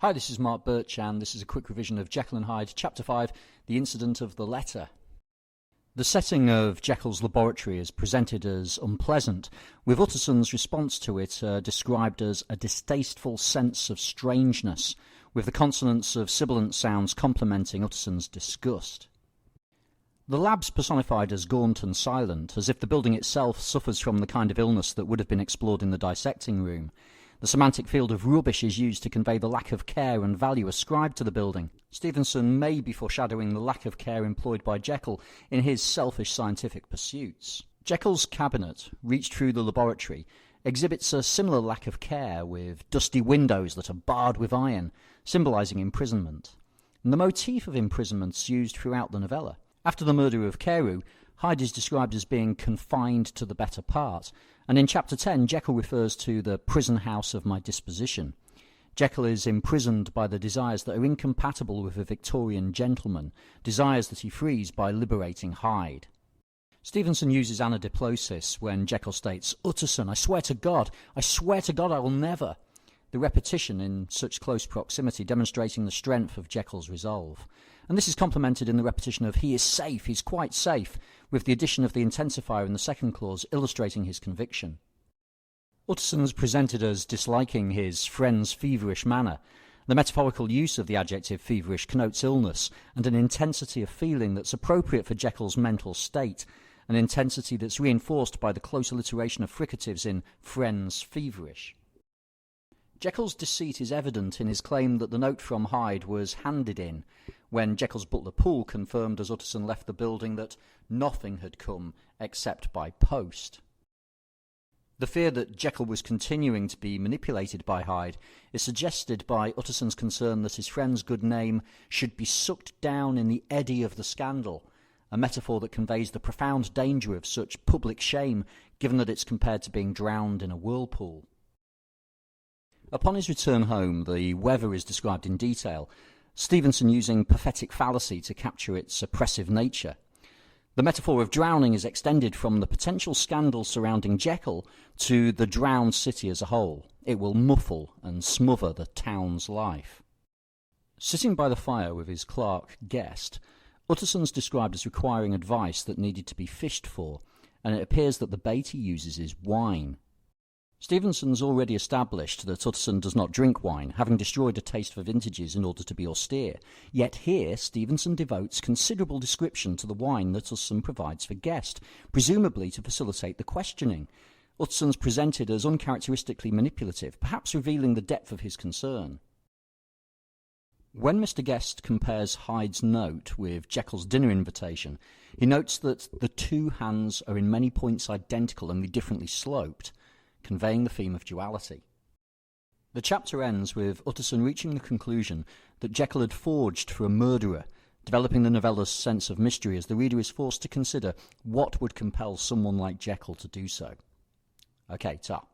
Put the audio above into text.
Hi, this is Mark Birch, and this is a quick revision of Jekyll and Hyde Chapter 5, The Incident of the Letter. The setting of Jekyll's laboratory is presented as unpleasant, with Utterson's response to it described as a distasteful sense of strangeness, with the consonants of sibilant sounds complementing Utterson's disgust. The lab's personified as gaunt and silent, as if the building itself suffers from the kind of illness that would have been explored in the dissecting room. The semantic field of rubbish is used to convey the lack of care and value ascribed to the building. Stevenson may be foreshadowing the lack of care employed by Jekyll in his selfish scientific pursuits. Jekyll's cabinet, reached through the laboratory, exhibits a similar lack of care, with dusty windows that are barred with iron, symbolising imprisonment. And the motif of imprisonment is used throughout the novella. After the murder of Carew, Hyde is described as being confined to the better part, and in Chapter 10 Jekyll refers to the prison house of my disposition. Jekyll is imprisoned by the desires that are incompatible with a Victorian gentleman, desires that he frees by liberating Hyde. Stevenson uses anadiplosis when Jekyll states, "Utterson, I swear to God I will never," the repetition in such close proximity demonstrating the strength of Jekyll's resolve. And this is complemented in the repetition of "he is safe, he's quite safe," with the addition of the intensifier in the second clause illustrating his conviction. Utterson's presented as disliking his friend's feverish manner. The metaphorical use of the adjective feverish connotes illness and an intensity of feeling that's appropriate for Jekyll's mental state, an intensity that's reinforced by the close alliteration of fricatives in friend's feverish. Jekyll's deceit is evident in his claim that the note from Hyde was handed in, when Jekyll's butler Poole confirmed as Utterson left the building that nothing had come except by post. The fear that Jekyll was continuing to be manipulated by Hyde is suggested by Utterson's concern that his friend's good name should be sucked down in the eddy of the scandal, a metaphor that conveys the profound danger of such public shame, given that it's compared to being drowned in a whirlpool. Upon his return home, the weather is described in detail, Stevenson using prophetic fallacy to capture its oppressive nature. The metaphor of drowning is extended from the potential scandal surrounding Jekyll to the drowned city as a whole. It will muffle and smother the town's life. Sitting by the fire with his clerk Guest, Utterson's described as requiring advice that needed to be fished for, and it appears that the bait he uses is wine. Stevenson's already established that Utterson does not drink wine, having destroyed a taste for vintages in order to be austere. Yet here Stevenson devotes considerable description to the wine that Utterson provides for Guest, presumably to facilitate the questioning. Utterson's presented as uncharacteristically manipulative, perhaps revealing the depth of his concern. When Mr. Guest compares Hyde's note with Jekyll's dinner invitation, he notes that the two hands are in many points identical and differently sloped, conveying the theme of duality. The chapter ends with Utterson reaching the conclusion that Jekyll had forged for a murderer, developing the novella's sense of mystery as the reader is forced to consider what would compel someone like Jekyll to do so. Okay, ta.